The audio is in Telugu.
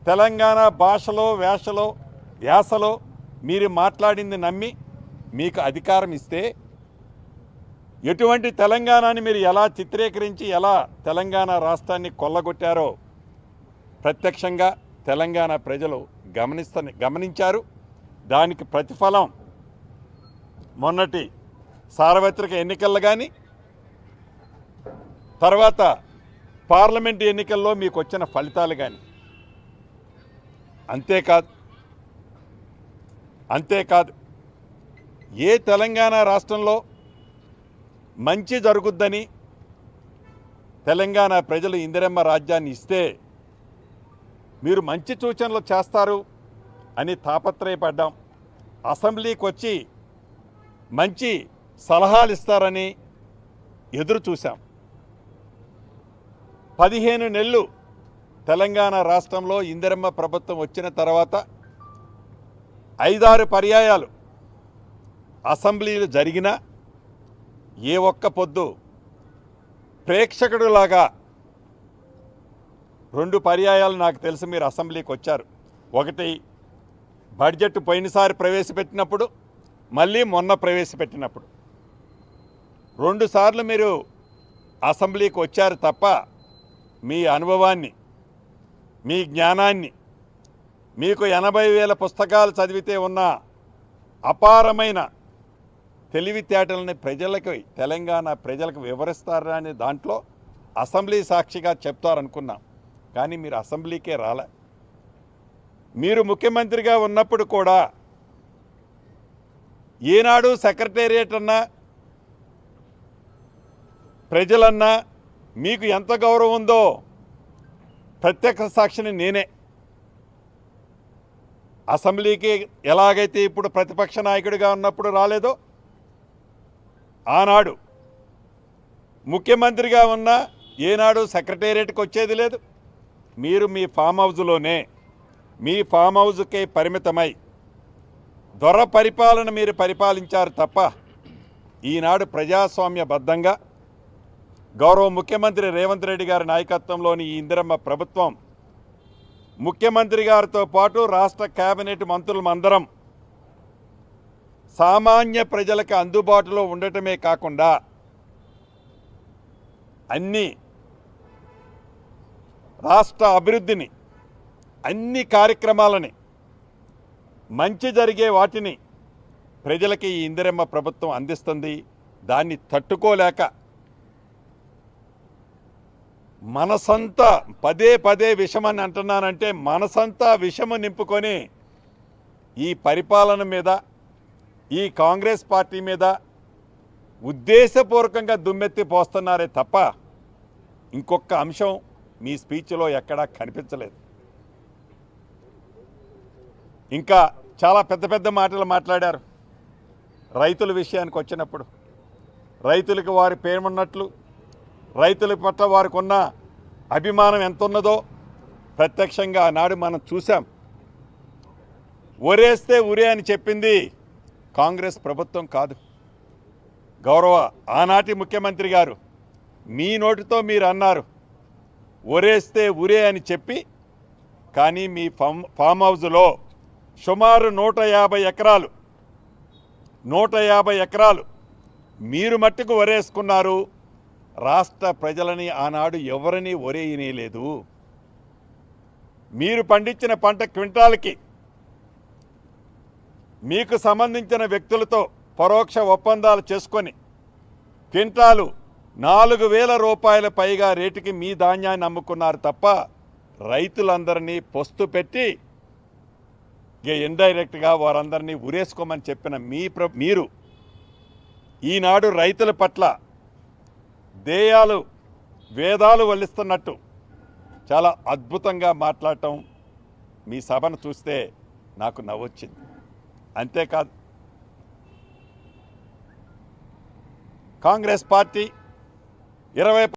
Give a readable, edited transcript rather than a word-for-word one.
తెలంగాణ భాషలో యాసలో మీరు మాట్లాడింది నమ్మి మీకు అధికారం ఇస్తే ఎటువంటి తెలంగాణని మీరు ఎలా చిత్రీకరించి ఎలా తెలంగాణ రాష్ట్రాన్ని కొల్లగొట్టారో ప్రత్యక్షంగా తెలంగాణ ప్రజలు గమనించారు. దానికి ప్రతిఫలం మొన్నటి సార్వత్రిక ఎన్నికల్లో కానీ తర్వాత పార్లమెంట్ ఎన్నికల్లో మీకు వచ్చిన ఫలితాలు కానీ. అంతేకాదు ఏ తెలంగాణ రాష్ట్రంలో మంచి జరుగుద్దని తెలంగాణ ప్రజలు ఇందిరమ్మ రాజ్యాన్ని ఇస్తే మీరు మంచి సూచనలు చేస్తారు అని తాపత్రయపడ్డాం. అసెంబ్లీకి వచ్చి మంచి సలహాలు ఇస్తారని ఎదురు చూసాం. 15 నెలలు తెలంగాణ రాష్ట్రంలో ఇందిరమ్మ ప్రభుత్వం వచ్చిన తర్వాత 5-6 పర్యాయాలు అసెంబ్లీలు జరిగినా ఏ ఒక్క పొద్దు ప్రేక్షకుడిలాగా 2 పర్యాయాలు నాకు తెలిసి మీరు అసెంబ్లీకి వచ్చారు. ఒకటి బడ్జెట్ పోయినసారి ప్రవేశపెట్టినప్పుడు, మళ్ళీ మొన్న ప్రవేశపెట్టినప్పుడు 2 సార్లు మీరు అసెంబ్లీకి వచ్చారు తప్ప మీ అనుభవాన్ని, మీ జ్ఞానాన్ని, మీకు 80,000 పుస్తకాలు చదివితే ఉన్న అపారమైన తెలివితేటలని తెలంగాణ ప్రజలకు వివరిస్తారా అని దాంట్లో అసెంబ్లీ సాక్షిగా చెప్తారనుకున్నాం. కానీ మీరు అసెంబ్లీకే రాలే. మీరు ముఖ్యమంత్రిగా ఉన్నప్పుడు కూడా ఏనాడు సెక్రటేరియట్ అన్నా ప్రజలన్నా మీకు ఎంత గౌరవం ఉందో ప్రత్యక్ష సాక్షిని నేనే. అసెంబ్లీకి ఎలాగైతే ఇప్పుడు ప్రతిపక్ష నాయకుడిగా ఉన్నప్పుడు రాలేదో, ఆనాడు ముఖ్యమంత్రిగా ఉన్న ఏనాడు సెక్రటేరియట్కి వచ్చేది లేదు. మీరు మీ ఫామ్ హౌస్లోనే మీ ఫామ్ హౌస్కే పరిమితమై దొర పరిపాలన మీరు పరిపాలించారు తప్ప ఈనాడు ప్రజాస్వామ్యబద్ధంగా గౌరవ ముఖ్యమంత్రి రేవంత్ రెడ్డి గారి నాయకత్వంలోని ఈ ఇందిరమ్మ ప్రభుత్వం ముఖ్యమంత్రి గారితో పాటు రాష్ట్ర కేబినెట్ మంత్రులందరం సామాన్య ప్రజలకు అందుబాటులో ఉండటమే కాకుండా అన్ని రాష్ట్ర అభివృద్ధిని, అన్ని కార్యక్రమాలని, మంచి జరిగే వాటిని ప్రజలకి ఈ ఇందిరమ్మ ప్రభుత్వం అందిస్తుంది. దాన్ని తట్టుకోలేక మనసంతా పదే విషమని అంటున్నానంటే మనసంతా విషము నింపుకొని ఈ పరిపాలన మీద, ఈ కాంగ్రెస్ పార్టీ మీద ఉద్దేశపూర్వకంగా దుమ్మెత్తి పోస్తున్నారే తప్ప ఇంకొక అంశం మీ స్పీచ్లో ఎక్కడా కనిపించలేదు. ఇంకా చాలా పెద్ద మాటలు మాట్లాడారు. రైతుల విషయానికి వచ్చినప్పుడు రైతులకు వారి పేరున్నట్లు, రైతుల పట్ల వారికి ఉన్న అభిమానం ఎంత ఉన్నదో ప్రత్యక్షంగా ఆనాడు మనం చూసాం. ఒరేస్తే ఉరే అని చెప్పింది కాంగ్రెస్ ప్రభుత్వం కాదు, గౌరవ ఆనాటి ముఖ్యమంత్రి గారు. మీ నోటితో మీరు అన్నారు ఒరేస్తే ఉరే అని చెప్పి. కానీ మీ ఫామ్ హౌస్లో సుమారు 150 ఎకరాలు మీరు మట్టుకు ఒరేసుకున్నారు. రాష్ట్ర ప్రజలని ఆనాడు ఎవరిని ఒరేయనేలేదు. మీరు పండించిన పంట క్వింటాల్కి మీకు సంబంధించిన వ్యక్తులతో పరోక్ష ఒప్పందాలు చేసుకొని క్వింటాలు 4,000 రూపాయల పైగా రేటుకి మీ ధాన్యాన్ని అమ్ముకున్నారు తప్ప రైతులందరినీ పొస్తు పెట్టి ఇండైరెక్ట్గా వారందరినీ ఉరేసుకోమని చెప్పిన మీరు ఈనాడు రైతుల పట్ల వేదాలు వల్లిస్తున్నట్టు చాలా అద్భుతంగా మాట్లాడటం మీ సభను చూస్తే నాకు నవ్వొచ్చింది. అంతేకాదు కాంగ్రెస్ పార్టీ 20